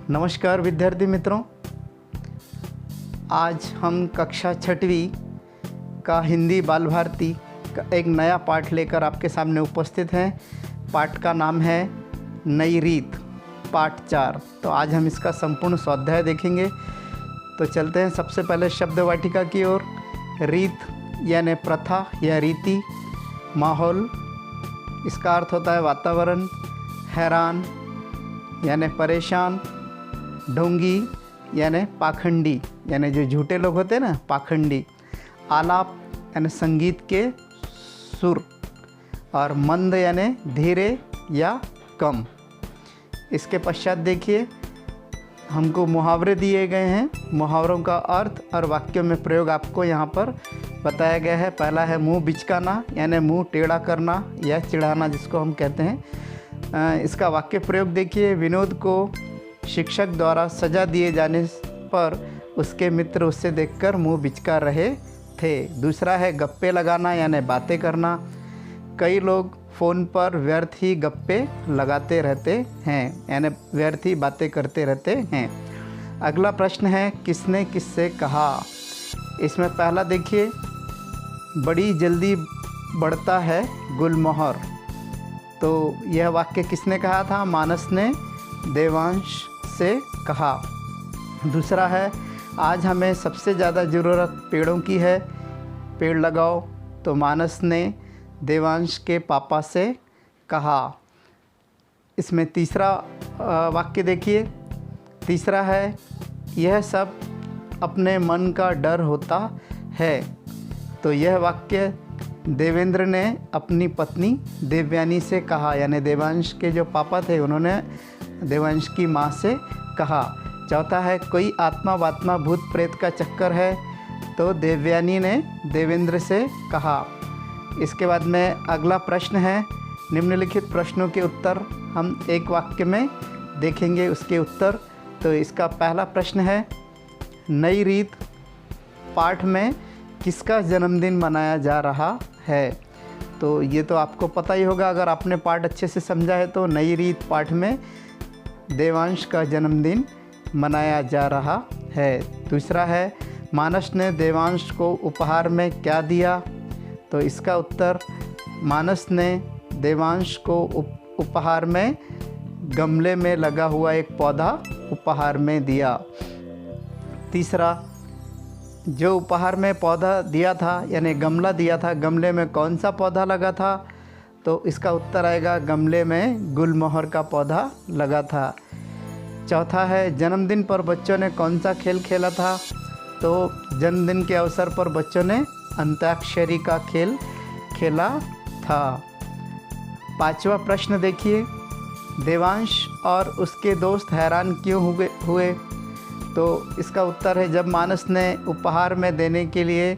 नमस्कार विद्यार्थी मित्रों, आज हम कक्षा 6वीं का हिंदी बाल भारती का एक नया पाठ लेकर आपके सामने उपस्थित हैं। पाठ का नाम है नई रीत, पाठ 4। तो आज हम इसका संपूर्ण स्वाध्याय देखेंगे। तो चलते हैं सबसे पहले शब्द वाटिका की ओर। रीत यानी प्रथा या रीति, माहौल इसका अर्थ होता है वातावरण, हैरान यानी परेशान, ढोंगी यानी पाखंडी यानी जो झूठे लोग होते हैं ना, पाखंडी, आलाप यानी संगीत के सुर, और मंद यानी धीरे या कम। इसके पश्चात देखिए हमको मुहावरे दिए गए हैं। मुहावरों का अर्थ और वाक्यों में प्रयोग आपको यहाँ पर बताया गया है। पहला है मुंह बिचकाना यानी मुंह टेढ़ा करना या चिढ़ाना जिसको हम कहते हैं। इसका वाक्य प्रयोग देखिए। विनोद को शिक्षक द्वारा सजा दिए जाने पर उसके मित्र उससे देखकर मुंह बिचका रहे थे। दूसरा है गप्पे लगाना यानी बातें करना। कई लोग फ़ोन पर व्यर्थ ही गप्पे लगाते रहते हैं यानी व्यर्थ ही बातें करते रहते हैं। अगला प्रश्न है किसने किससे कहा। इसमें पहला देखिए, बड़ी जल्दी बढ़ता है गुलमोहर। तो यह वाक्य किसने कहा था? मानस ने देवांश से कहा। दूसरा है आज हमें सबसे ज़्यादा ज़रूरत पेड़ों की है, पेड़ लगाओ। तो मानस ने देवांश के पापा से कहा। इसमें तीसरा वाक्य देखिए। तीसरा है यह सब अपने मन का डर होता है। तो यह वाक्य देवेंद्र ने अपनी पत्नी देवयानी से कहा, यानी देवांश के जो पापा थे उन्होंने देवांश की माँ से कहा। चौथा है कोई आत्मा वात्मा भूत प्रेत का चक्कर है। तो देवयानी ने देवेंद्र से कहा। इसके बाद में अगला प्रश्न है निम्नलिखित प्रश्नों के उत्तर हम एक वाक्य में देखेंगे उसके उत्तर। तो इसका पहला प्रश्न है नई रीत पाठ में किसका जन्मदिन मनाया जा रहा है। तो ये तो आपको पता ही होगा अगर आपने पाठ अच्छे से समझा है। तो नई रीत पाठ में देवांश का जन्मदिन मनाया जा रहा है। दूसरा है मानस ने देवांश को उपहार में क्या दिया। तो इसका उत्तर मानस ने देवांश को उपहार में गमले में लगा हुआ एक पौधा उपहार में दिया। तीसरा, जो उपहार में पौधा दिया था यानी गमला दिया था, गमले में कौन सा पौधा लगा था। तो इसका उत्तर आएगा गमले में गुलमोहर का पौधा लगा था। चौथा है जन्मदिन पर बच्चों ने कौन सा खेल खेला था। तो जन्मदिन के अवसर पर बच्चों ने अंताक्षरी का खेल खेला था। पांचवा प्रश्न देखिए, देवांश और उसके दोस्त हैरान क्यों हुए। तो इसका उत्तर है जब मानस ने उपहार में देने के लिए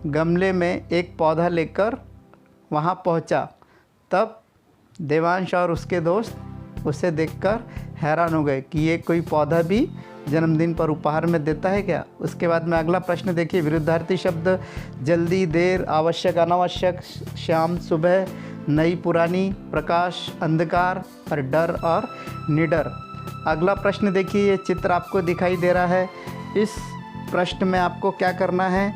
गमले में एक पौधा लेकर वहाँ पहुँचा, तब देवांश और उसके दोस्त उसे देखकर हैरान हो गए कि ये कोई पौधा भी जन्मदिन पर उपहार में देता है क्या। उसके बाद में अगला प्रश्न देखिए, विरुद्धार्थी शब्द जल्दी, देर, आवश्यक, अनावश्यक, शाम, सुबह, नई, पुरानी, प्रकाश, अंधकार, और डर और निडर। अगला प्रश्न देखिए, ये चित्र आपको दिखाई दे रहा है। इस प्रश्न में आपको क्या करना है,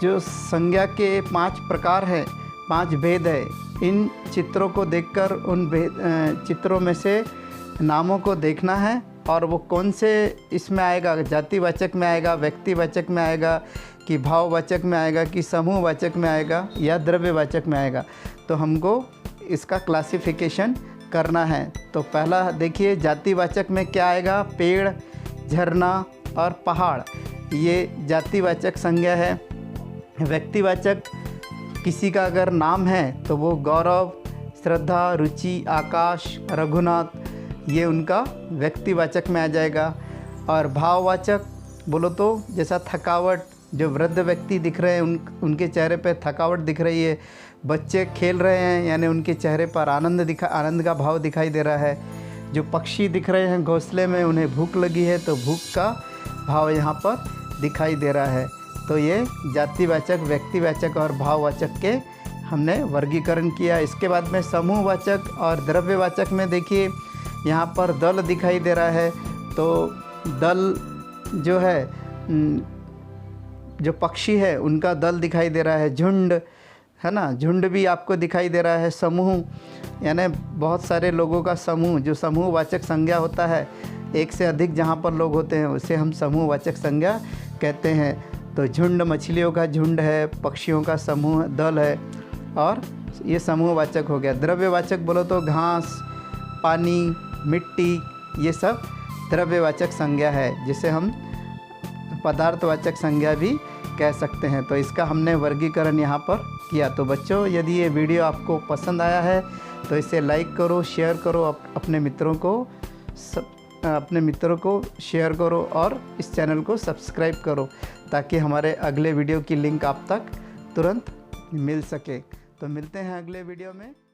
जो संज्ञा के 5 प्रकार हैं, 5 भेद है, इन चित्रों को देखकर उन चित्रों में से नामों को देखना है और वो कौन से इसमें आएगा, जातिवाचक में आएगा, व्यक्तिवाचक में आएगा, कि भाववाचक में आएगा, कि समूहवाचक में आएगा, या द्रव्यवाचक में आएगा। तो हमको इसका क्लासिफिकेशन करना है। तो पहला देखिए जातिवाचक में क्या आएगा, पेड़, झरना और पहाड़, ये जातिवाचक संज्ञा है। व्यक्तिवाचक किसी का अगर नाम है तो वो गौरव, श्रद्धा, रुचि, आकाश, रघुनाथ, ये उनका व्यक्तिवाचक में आ जाएगा। और भाववाचक बोलो तो जैसा थकावट, जो वृद्ध व्यक्ति दिख रहे हैं उनके चेहरे पे थकावट दिख रही है, बच्चे खेल रहे हैं यानी उनके चेहरे पर आनंद का भाव दिखाई दे रहा है, जो पक्षी दिख रहे हैं घोंसले में उन्हें भूख लगी है तो भूख का भाव यहाँ पर दिखाई दे रहा है। तो ये जातिवाचक, व्यक्तिवाचक और भाववाचक के हमने वर्गीकरण किया। इसके बाद में समूहवाचक और द्रव्यवाचक में देखिए यहाँ पर दल दिखाई दे रहा है, तो दल जो है, जो पक्षी है उनका दल दिखाई दे रहा है, झुंड है ना, झुंड भी आपको दिखाई दे रहा है। समूह यानी बहुत सारे लोगों का समूह, जो समूहवाचक संज्ञा होता है, एक से अधिक जहाँ पर लोग होते हैं उसे हम समूहवाचक संज्ञा कहते हैं। तो झुंड मछलियों का झुंड है, पक्षियों का समूह दल है, और ये समूहवाचक हो गया। द्रव्यवाचक बोलो तो घास, पानी, मिट्टी, ये सब द्रव्यवाचक संज्ञा है, जिसे हम पदार्थवाचक संज्ञा भी कह सकते हैं। तो इसका हमने वर्गीकरण यहाँ पर किया। तो बच्चों, यदि ये वीडियो आपको पसंद आया है तो इसे लाइक करो, शेयर करो, अपने मित्रों को शेयर करो, और इस चैनल को सब्सक्राइब करो, ताकि हमारे अगले वीडियो की लिंक आप तक तुरंत मिल सके। तो मिलते हैं अगले वीडियो में।